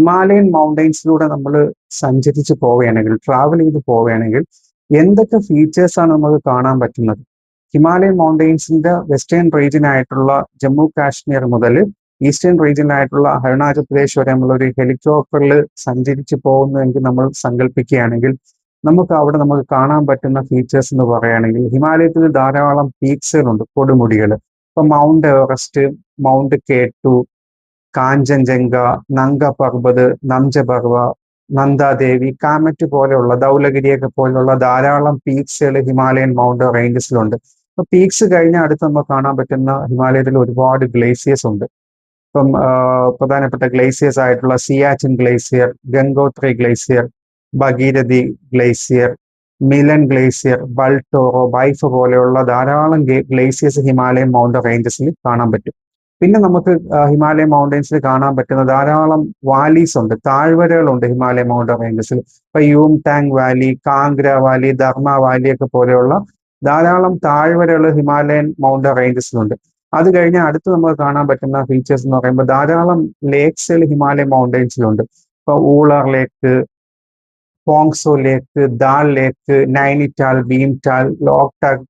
Himalayan മൗണ്ടെയ്ൻസിലൂടെ നമ്മൾ സഞ്ചരിച്ച് പോവുകയാണെങ്കിൽ, ട്രാവൽ ചെയ്ത് പോവുകയാണെങ്കിൽ എന്തൊക്കെ ഫീച്ചേഴ്സ് ആണ് നമുക്ക് കാണാൻ പറ്റുന്നത്? ഹിമാലയൻ മൗണ്ടെയ്ൻസിന്റെ വെസ്റ്റേൺ റീജിയൻ ആയിട്ടുള്ള ജമ്മു കാശ്മീർ മുതൽ ഈസ്റ്റേൺ റീജിയനായിട്ടുള്ള അരുണാചൽ പ്രദേശ് വരെ നമ്മൾ ഒരു ഹെലികോപ്റ്ററിൽ സഞ്ചരിച്ച് പോകുന്നതെങ്കിൽ നമ്മൾ സങ്കല്പിക്കുകയാണെങ്കിൽ നമുക്ക് അവിടെ നമുക്ക് കാണാൻ പറ്റുന്ന ഫീച്ചേഴ്സ് എന്ന് പറയുകയാണെങ്കിൽ, ഹിമാലയത്തിൽ ധാരാളം പീക്സുകളുണ്ട്, കൊടുമുടികൾ. ഇപ്പൊ mount Everest, mount K2, Kanchenjunga, Nanga Parbat, നംജപർവ, നന്ദാദേവി, കാമറ്റ് പോലെയുള്ള, ധൗലഗിരിയൊക്കെ പോലെയുള്ള ധാരാളം പീക്സുകൾ ഹിമാലയൻ മൗണ്ട് റേഞ്ചസിലുണ്ട്. അപ്പൊ പീക്സ് കഴിഞ്ഞ അടുത്ത് നമുക്ക് കാണാൻ പറ്റുന്ന ഹിമാലയത്തിൽ ഒരുപാട് ഗ്ലേസിയേഴ്സ് ഉണ്ട്. ഇപ്പം പ്രധാനപ്പെട്ട ഗ്ലേസിയേഴ്സ് ആയിട്ടുള്ള Siachen glacier, Gangotri glacier, Bhagirathi glacier, Milam glacier, Baltoro, ബൈഫ് പോലെയുള്ള ധാരാളം ഗ്ലേസിയേഴ്സ് ഹിമാലയൻ മൗണ്ട് റേഞ്ചസിൽ കാണാൻ പറ്റും. പിന്നെ നമുക്ക് ഹിമാലയൻ മൗണ്ടൻസിൽ കാണാൻ പറ്റുന്ന ധാരാളം വാലീസ് ഉണ്ട്, താഴ്വരകളുണ്ട് ഹിമാലയൻ മൗണ്ട് റേഞ്ചസിൽ. ഇപ്പൊ Yumthang valley, Kangra valley, Dharma valley ഒക്കെ പോലെയുള്ള ധാരാളം താഴ്വരകൾ ഹിമാലയൻ മൗണ്ട് റേഞ്ചസിലുണ്ട്. അത് കഴിഞ്ഞ് അടുത്ത് നമുക്ക് കാണാൻ പറ്റുന്ന ഫീച്ചേഴ്സ് എന്ന് പറയുമ്പോൾ ധാരാളം ലേക്സുകൾ ഹിമാലയൻ മൗണ്ടൻസിലുണ്ട്. ഇപ്പൊ ഊളർ ലേക്ക്, പോങ്സോ ലേക്ക്, ദാൽ ലേക്ക്, നൈനിറ്റാൽ, ഭീംടാൽ, ലോക്ടാക്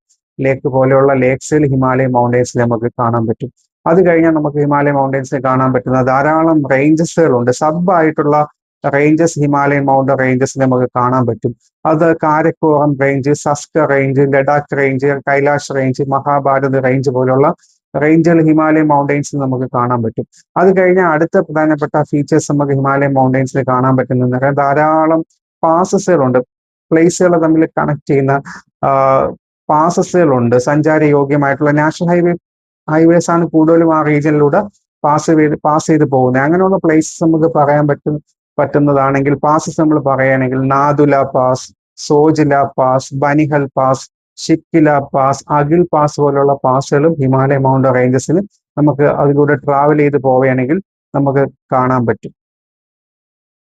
ലേക്ക് പോലെയുള്ള ലേക്സുകൾ ഹിമാലയൻ മൗണ്ടൻസിൽ നമുക്ക് കാണാൻ പറ്റും. അത് കഴിഞ്ഞാൽ നമുക്ക് ഹിമാലയൻ മൗണ്ടൻസിൽ കാണാൻ പറ്റുന്ന ധാരാളം റേഞ്ചസുകളുണ്ട്. സബ് ആയിട്ടുള്ള റേഞ്ചസ് ഹിമാലയൻ മൗണ്ട് റേഞ്ചസിൽ നമുക്ക് കാണാൻ പറ്റും. അത് കാരക്കോറം റേഞ്ച്, സസ്ക range, Ladakh range, Kailash range, Mahabharat range പോലുള്ള റേഞ്ചുകൾ ഹിമാലയൻ മൗണ്ടൻസിൽ നമുക്ക് കാണാൻ പറ്റും. അത് കഴിഞ്ഞാൽ അടുത്ത പ്രധാനപ്പെട്ട ഫീച്ചേഴ്സ് നമുക്ക് ഹിമാലയൻ മൗണ്ടൻസിൽ കാണാൻ പറ്റുന്ന ധാരാളം പാസസുകളുണ്ട്. പ്ലേസുകൾ തമ്മിൽ കണക്ട് ചെയ്യുന്ന പാസസുകളുണ്ട്. സഞ്ചാര യോഗ്യമായിട്ടുള്ള നാഷണൽ ഹൈവേസ് ആണ് കൂടുതലും ആ റീജിയനിലൂടെ പാസ് ചെയ്ത് പോകുന്നത്. അങ്ങനെയുള്ള പ്ലേസസ് നമുക്ക് പറയാൻ പറ്റുന്നതാണെങ്കിൽ, പാസസ് നമ്മൾ പറയുകയാണെങ്കിൽ Nathula pass, Zojila pass, Banihal pass, Shipkila pass, Aghil pass പോലുള്ള പാസുകളും ഹിമാലയ മൗണ്ട് റേഞ്ചസിൽ നമുക്ക് അതിലൂടെ ട്രാവൽ ചെയ്ത് പോവുകയാണെങ്കിൽ നമുക്ക് കാണാൻ പറ്റും.